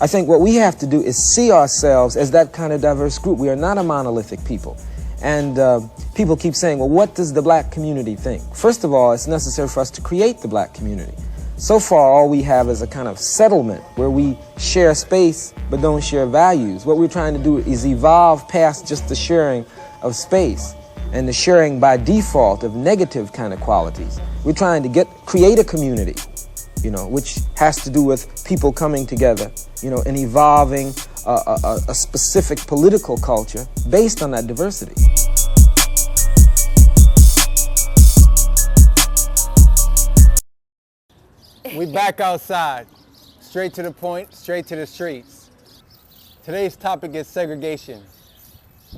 I think what we have to do is see ourselves as that kind of diverse group. We are not a monolithic people. And people keep saying, well, what does the black community think? First of all, it's necessary for us to create the black community. So far, all we have is a kind of settlement where we share space but don't share values. What we're trying to do is evolve past just the sharing of space and the sharing by default of negative kind of qualities. We're trying to create a community, which has to do with people coming together, and evolving a specific political culture based on that diversity. We back outside, straight to the point, straight to the streets. Today's topic is segregation.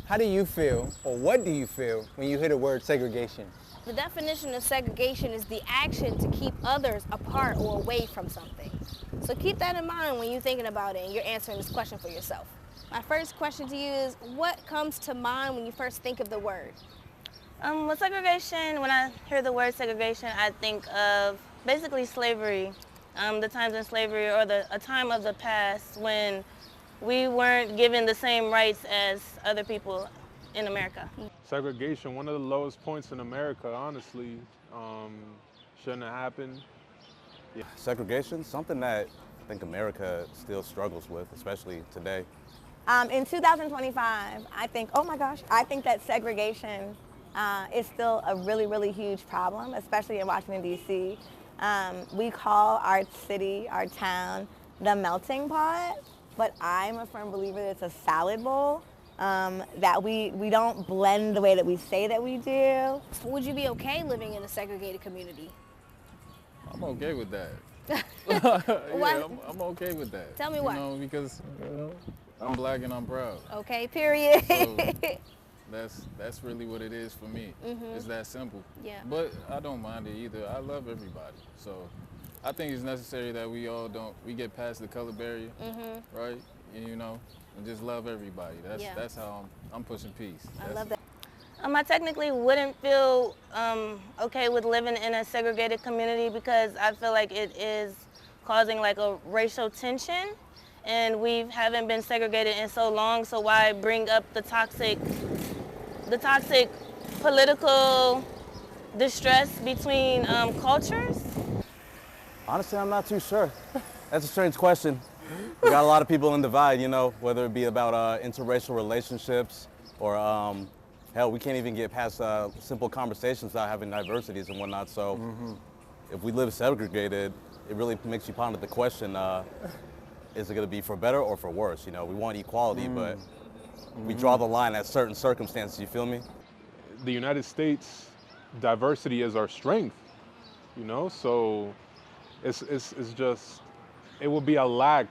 How do you feel, or what do you feel, when you hear the word segregation? The definition of segregation is the action to keep others apart or away from something. So keep that in mind when you're thinking about it and you're answering this question for yourself. My first question to you is, what comes to mind when you first think of the word? With segregation, when I hear the word segregation, I think of basically slavery, the times in slavery, or a time of the past when we weren't given the same rights as other people in America. Segregation, one of the lowest points in America, honestly. Shouldn't have happened. Yeah. Segregation, something that I think America still struggles with, especially today. In 2025, I think that segregation is still a really, really huge problem, especially in Washington, D.C. We call our city, our town, the melting pot, but I'm a firm believer that it's a salad bowl, that we don't blend the way that we say that we do. Would you be okay living in a segregated community? I'm okay with that. Why? I'm okay with that. Tell me why. Because I'm black and I'm proud. Okay, period. So that's really what it is for me. Mm-hmm. It's that simple. Yeah. But I don't mind it either. I love everybody. So I think it's necessary that we get past the color barrier, right? And just love everybody. That's how I'm pushing peace. I love that. I technically wouldn't feel okay with living in a segregated community because I feel like it is causing like a racial tension, and we haven't been segregated in so long, so why bring up the toxic political distress between cultures? Honestly, I'm not too sure. That's a strange question. We got a lot of people in divide, whether it be about interracial relationships or hell, we can't even get past simple conversations without having diversities and whatnot. So if we live segregated, it really makes you ponder the question, is it going to be for better or for worse? We want equality, but we draw the line at certain circumstances, you feel me? The United States, diversity is our strength, so it's just, it would be a lack.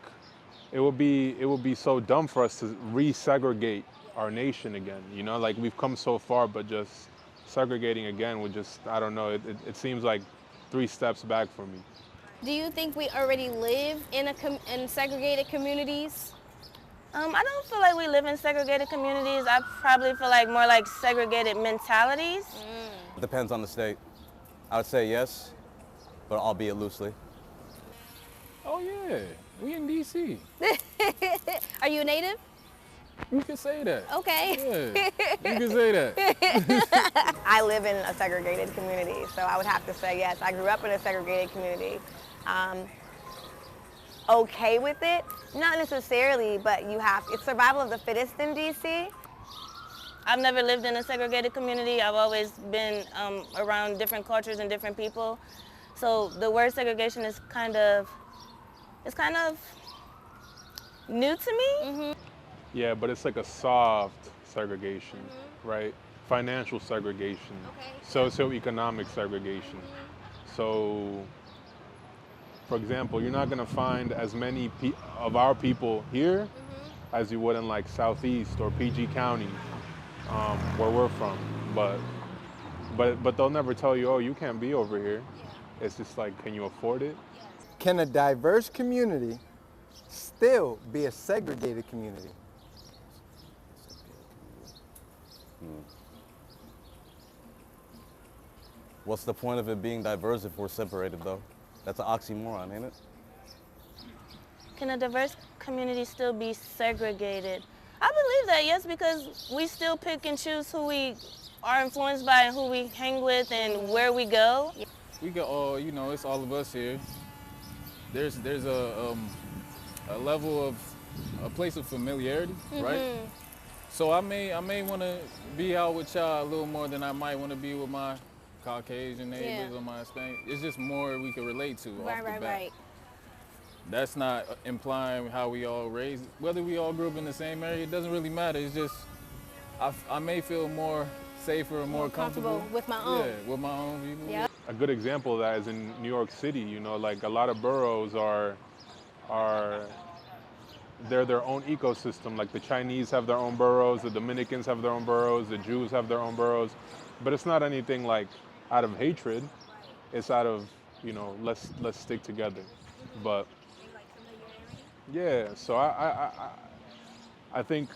It would be so dumb for us to resegregate our nation again, like we've come so far, but just segregating again would just, I don't know, it seems like 3 steps back for me. Do you think we already live in segregated communities? I don't feel like we live in segregated communities. I probably feel like more like segregated mentalities. It depends on the state. I would say yes, but albeit loosely. Oh yeah, we in D.C. Are you a native? You can say that. Okay. Yeah, you can say that. I live in a segregated community, so I would have to say yes. I grew up in a segregated community. Okay with it? Not necessarily, but it's survival of the fittest in DC. I've never lived in a segregated community. I've always been around different cultures and different people. So the word segregation is kind of new to me. Yeah, but it's like a soft segregation, right? Financial segregation, socioeconomic segregation. So, for example, you're not gonna find as many of our people here as you would in like Southeast or PG County, where we're from. But they'll never tell you, oh, you can't be over here. It's just like, can you afford it? Can a diverse community still be a segregated community? What's the point of it being diverse if we're separated, though? That's an oxymoron, ain't it? Can a diverse community still be segregated? I believe that, yes, because we still pick and choose who we are influenced by and who we hang with and where we go. We got all, you know, it's all of us here. There's a level of a place of familiarity, right? So I may want to be out with y'all a little more than I might want to be with my Caucasian neighbors or my Hispanic. It's just more we can relate to off the bat. Right. That's not implying how we all raised. Whether we all grew up in the same area, it doesn't really matter. It's just I may feel more safer or more comfortable with my own. Yeah, with my own people. Yep. A good example of that is in New York City. You know, like a lot of boroughs they're their own ecosystem. Like the Chinese have their own boroughs, the Dominicans have their own boroughs, the Jews have their own boroughs. But it's not anything like out of hatred. It's out of, you know, let's stick together. But yeah, so I think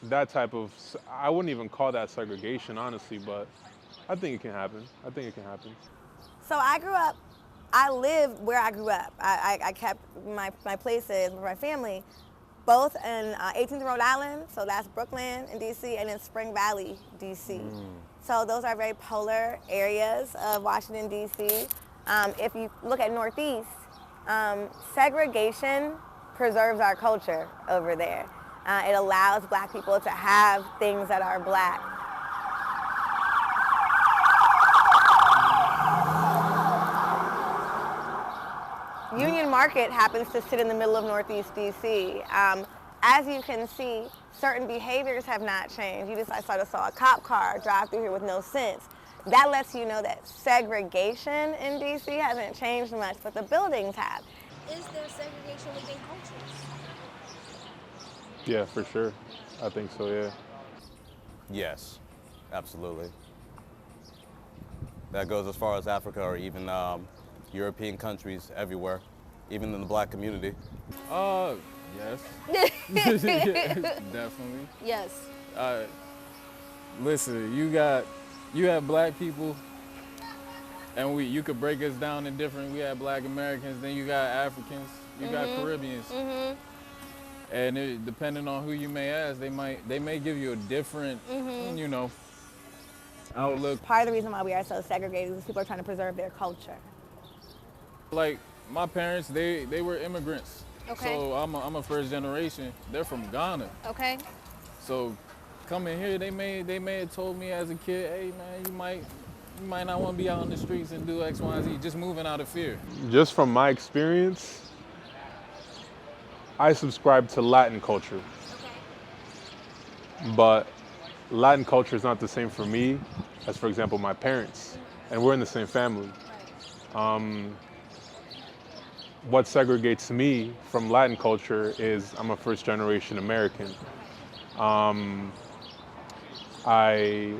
that type of, I wouldn't even call that segregation, honestly, but I think it can happen. So I lived where I grew up. I kept my places with my family, both in 18th Rhode Island, so that's Brooklyn in DC, and in Spring Valley, DC. So those are very polar areas of Washington, DC. If you look at Northeast, segregation preserves our culture over there. It allows black people to have things that are black. Union Market happens to sit in the middle of Northeast DC. As you can see, certain behaviors have not changed. You just sort of saw a cop car drive through here with no sense. That lets you know that segregation in DC hasn't changed much, but the buildings have. Is there segregation within cultures? Yeah, for sure. I think so, yeah. Yes, absolutely. That goes as far as Africa or even European countries everywhere, even in the black community. Yes. Definitely. Yes. Listen, you have black people, and you could break us down in different. We have Black Americans, then you got Africans, you got Caribbeans, and depending on who you may ask, they may give you a different, you know, outlook. Part of the reason why we are so segregated is people are trying to preserve their culture. Like my parents, they were immigrants. Okay. So I'm a first generation. They're from Ghana. Okay. So coming here, they may have told me as a kid, hey man, you might not want to be out on the streets and do X, Y, and Z. Just moving out of fear. Just from my experience, I subscribe to Latin culture. But Latin culture is not the same for me as, for example, my parents. And we're in the same family. What segregates me from Latin culture is I'm a first generation American. I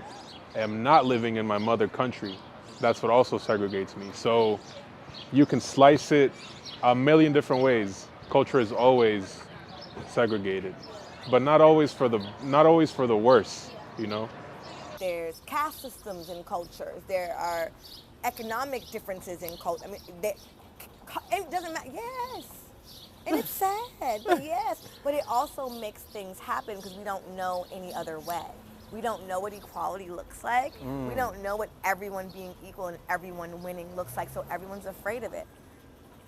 am not living in my mother country. That's what also segregates me. So you can slice it a million different ways. Culture is always segregated, but not always for the worse, you know? There's caste systems in cultures. There are economic differences in culture. I mean, it doesn't matter. Yes. And it's sad, but yes. But it also makes things happen because we don't know any other way. We don't know what equality looks like. We don't know what everyone being equal and everyone winning looks like, so everyone's afraid of it.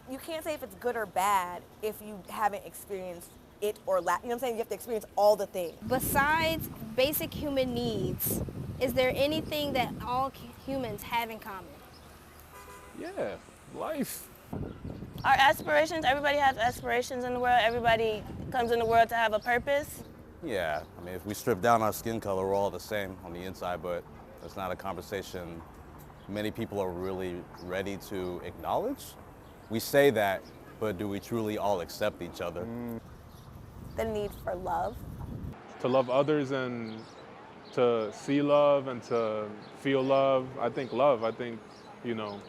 You can't say if it's good or bad if you haven't experienced it or you know what I'm saying? You have to experience all the things. Besides basic human needs, is there anything that all humans have in common? Yeah, life. Our aspirations, everybody has aspirations in the world. Everybody comes in the world to have a purpose. Yeah, I mean, if we strip down our skin color, we're all the same on the inside, but it's not a conversation many people are really ready to acknowledge. We say that, but do we truly all accept each other? The need for love. To love others and to see love and to feel love. I think, you know,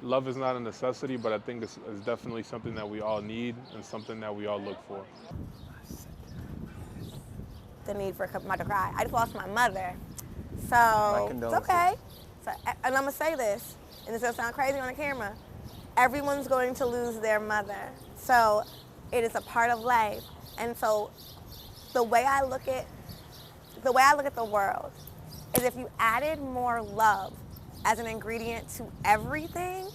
love is not a necessity, but I think it's definitely something that we all need and something that we all look for. The need for not to cry. I just lost my mother. So it's okay. So, and I'm gonna say this, and this will sound crazy on the camera. Everyone's going to lose their mother. So It is a part of life. And so the way I look at the world is if you added more love as an ingredient to everything,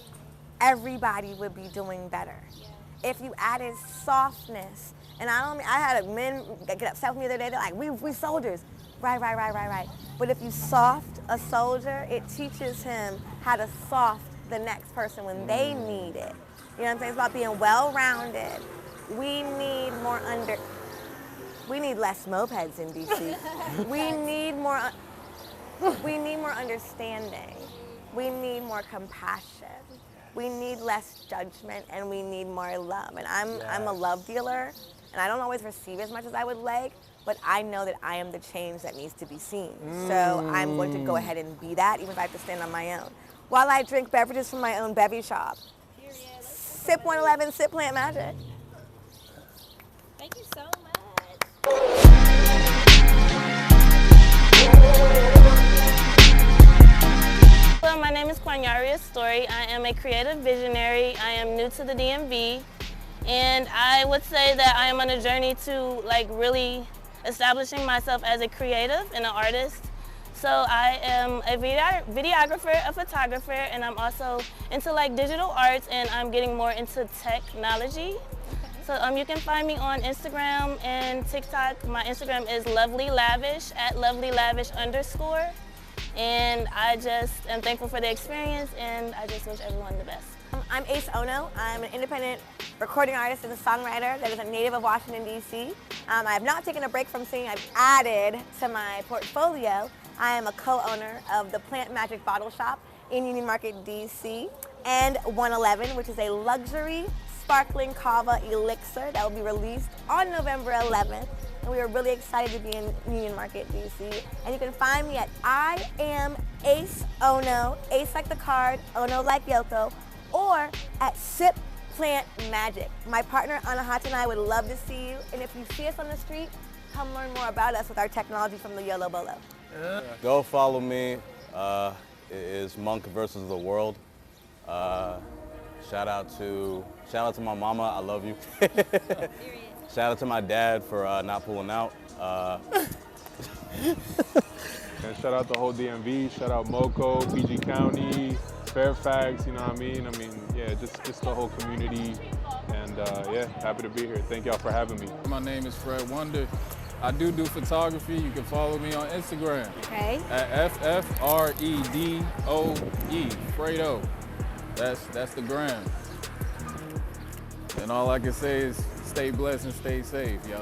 everybody would be doing better. Yeah. If you added softness, and I had men get upset with me the other day, they're like, we soldiers. Right. But if you soft a soldier, it teaches him how to soft the next person when they need it. You know what I'm saying? It's about being well-rounded. We need less mopeds in DC. We need more understanding. We need more compassion. We need less judgment, and we need more love. And I'm a love dealer, and I don't always receive as much as I would like, but I know that I am the change that needs to be seen. So I'm going to go ahead and be that, even if I have to stand on my own. While I drink beverages from my own bevy shop. Sip 111, sip Plant Magic. Thank you so much. Hello, my name is Kwanyaria Story. I am a creative visionary. I am new to the DMV, and I would say that I am on a journey to really establishing myself as a creative and an artist. So I am a videographer, a photographer, and I'm also into digital arts, and I'm getting more into technology. So you can find me on Instagram and TikTok. My Instagram is lovelylavish @lovelylavish_. And I just am thankful for the experience, and I just wish everyone the best. I'm Ace Ono. I'm an independent recording artist and a songwriter that is a native of Washington, D.C. I have not taken a break from singing. I've added to my portfolio. I am a co-owner of the Plant Magic Bottle Shop in Union Market, D.C. and 111, which is a luxury sparkling kava elixir that will be released on November 11th. And we are really excited to be in Union Market, DC. And you can find me at I am Ace Ono, Ace like the card, Ono like Yoko, or at Sip Plant Magic. My partner Anahata and I would love to see you. And if you see us on the street, come learn more about us with our technology from the Yolo Bolo. Go follow me. It is Monk versus the World. Shout out to my mama. I love you. Shout out to my dad for not pulling out. And shout out the whole DMV. Shout out Moco, PG County, Fairfax. You know what I mean? Yeah, just the whole community. And yeah, happy to be here. Thank y'all for having me. My name is Fred Wonder. I do photography. You can follow me on Instagram. Okay. At FFREDOE, Fredo. That's the gram. And all I can say is stay blessed and stay safe, y'all.